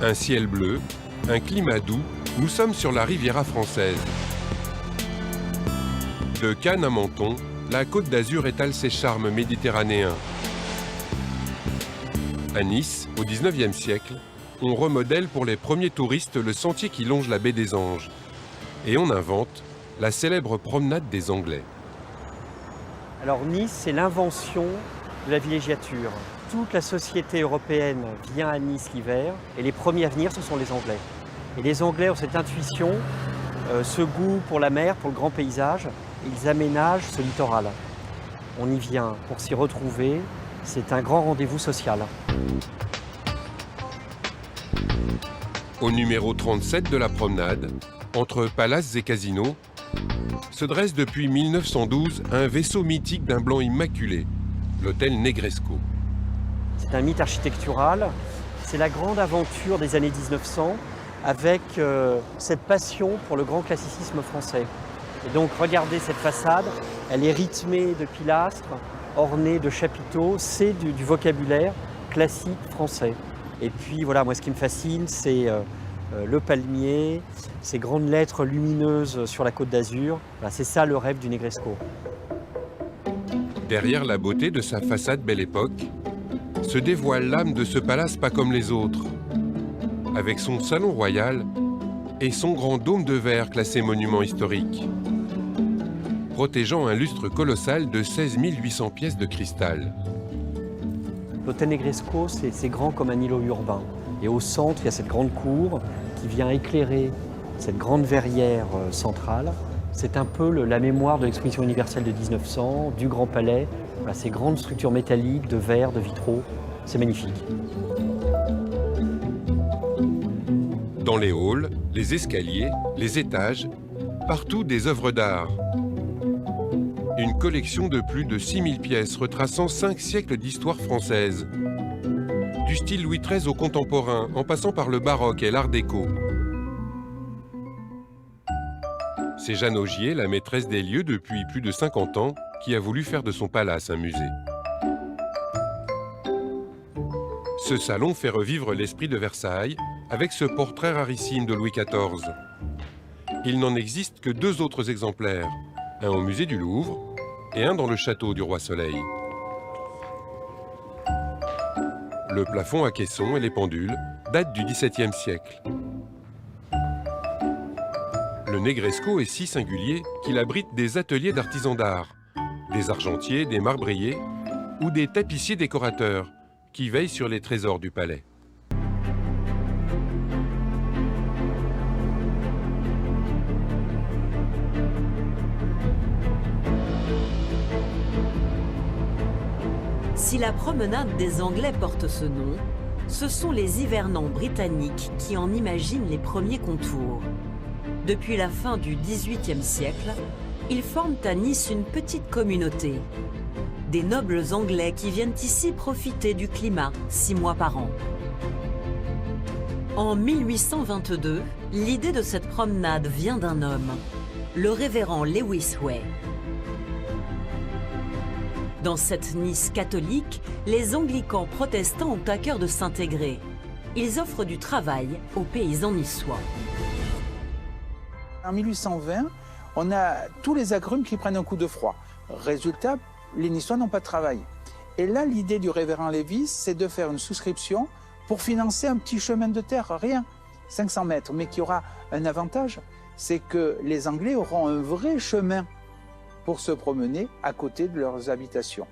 Un ciel bleu, un climat doux, nous sommes sur la Riviera française. De Cannes à Menton, la Côte d'Azur étale ses charmes méditerranéens. À Nice, au XIXe siècle, on remodèle pour les premiers touristes le sentier qui longe la baie des Anges. Et on invente la célèbre promenade des Anglais. Alors Nice, c'est l'invention de la villégiature. Toute la société européenne vient à Nice l'hiver et les premiers à venir, ce sont les Anglais. Et les Anglais ont cette intuition, ce goût pour la mer, pour le grand paysage. Ils aménagent ce littoral. On y vient pour s'y retrouver. C'est un grand rendez-vous social. Au numéro 37 de la promenade, entre palaces et casinos, se dresse depuis 1912 un vaisseau mythique d'un blanc immaculé, l'hôtel Negresco. C'est un mythe architectural. C'est la grande aventure des années 1900 avec cette passion pour le grand classicisme français. Et donc regardez cette façade, elle est rythmée de pilastres, ornée de chapiteaux, c'est du vocabulaire classique français. Et puis voilà, moi ce qui me fascine, c'est le palmier, ces grandes lettres lumineuses sur la Côte d'Azur. Voilà, c'est ça le rêve du Negresco. Derrière la beauté de sa façade Belle Époque, se dévoile l'âme de ce palace pas comme les autres, avec son salon royal et son grand dôme de verre classé monument historique, protégeant un lustre colossal de 16 800 pièces de cristal. L'hôtel Negresco, c'est grand comme un îlot urbain. Et au centre, il y a cette grande cour qui vient éclairer cette grande verrière centrale. C'est un peu la mémoire de l'exposition universelle de 1900, du Grand Palais. Voilà, ces grandes structures métalliques, de verre, de vitraux. C'est magnifique. Dans les halls, les escaliers, les étages, partout des œuvres d'art. Une collection de plus de 6000 pièces retraçant 5 siècles d'histoire française. Du style Louis XIII au contemporain, en passant par le baroque et l'art déco. C'est Jeanne Augier, la maîtresse des lieux depuis plus de 50 ans, qui a voulu faire de son palace un musée. Ce salon fait revivre l'esprit de Versailles avec ce portrait rarissime de Louis XIV. Il n'en existe que 2 autres exemplaires, un au musée du Louvre et un dans le château du Roi Soleil. Le plafond à caissons et les pendules datent du XVIIe siècle. Le Negresco est si singulier qu'il abrite des ateliers d'artisans d'art, des argentiers, des marbriers ou des tapissiers décorateurs qui veillent sur les trésors du palais. Si la promenade des Anglais porte ce nom, ce sont les hivernants britanniques qui en imaginent les premiers contours. Depuis la fin du XVIIIe siècle, ils forment à Nice une petite communauté. Des nobles Anglais qui viennent ici profiter du climat 6 mois par an. En 1822, l'idée de cette promenade vient d'un homme, le révérend Lewis Way. Dans cette Nice catholique, les anglicans protestants ont à cœur de s'intégrer. Ils offrent du travail aux paysans niçois. En 1820, on a tous les agrumes qui prennent un coup de froid. Résultat, les Niçois n'ont pas de travail. Et là, l'idée du révérend Lévis, c'est de faire une souscription pour financer un petit chemin de terre, rien, 500 mètres, mais qui aura un avantage, c'est que les Anglais auront un vrai chemin pour se promener à côté de leurs habitations.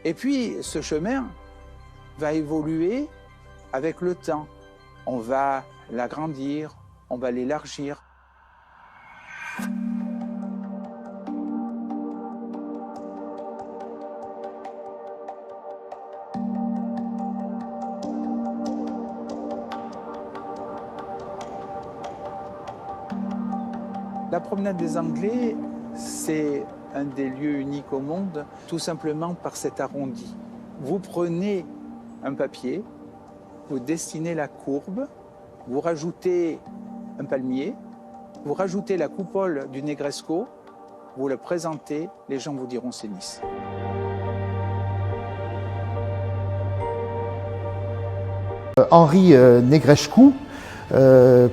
Et puis, ce chemin va évoluer avec le temps. On va l'agrandir, on va l'élargir. La promenade des Anglais, c'est un des lieux uniques au monde, tout simplement par cet arrondi. Vous prenez un papier, vous dessinez la courbe, vous rajoutez un palmier, vous rajoutez la coupole du Negresco, vous le présentez, les gens vous diront c'est Nice. Henri Negrescu,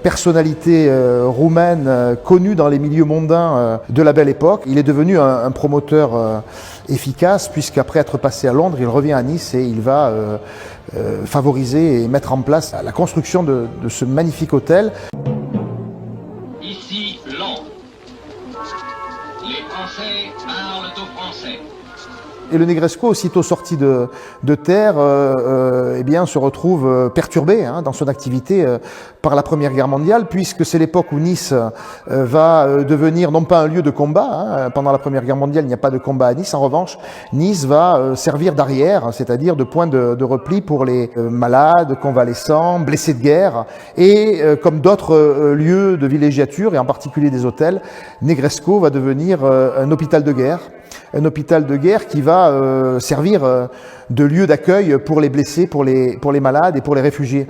personnalité roumaine connue dans les milieux mondains de la Belle Époque. Il est devenu un promoteur efficace puisqu'après être passé à Londres, il revient à Nice et il va favoriser et mettre en place la construction de ce magnifique hôtel. Ici, Londres. Les Français parlent aux Français. Et le Negresco, aussitôt sorti de terre, eh bien, se retrouve perturbé dans son activité par la Première Guerre mondiale, puisque c'est l'époque où Nice va devenir non pas un lieu de combat. Pendant la Première Guerre mondiale, il n'y a pas de combat à Nice. En revanche, Nice va servir d'arrière, c'est-à-dire de point de repli pour les malades, convalescents, blessés de guerre. Et comme d'autres lieux de villégiature, et en particulier des hôtels, Negresco va devenir un hôpital de guerre. Un hôpital de guerre qui va servir de lieu d'accueil pour les blessés, pour les malades et pour les réfugiés.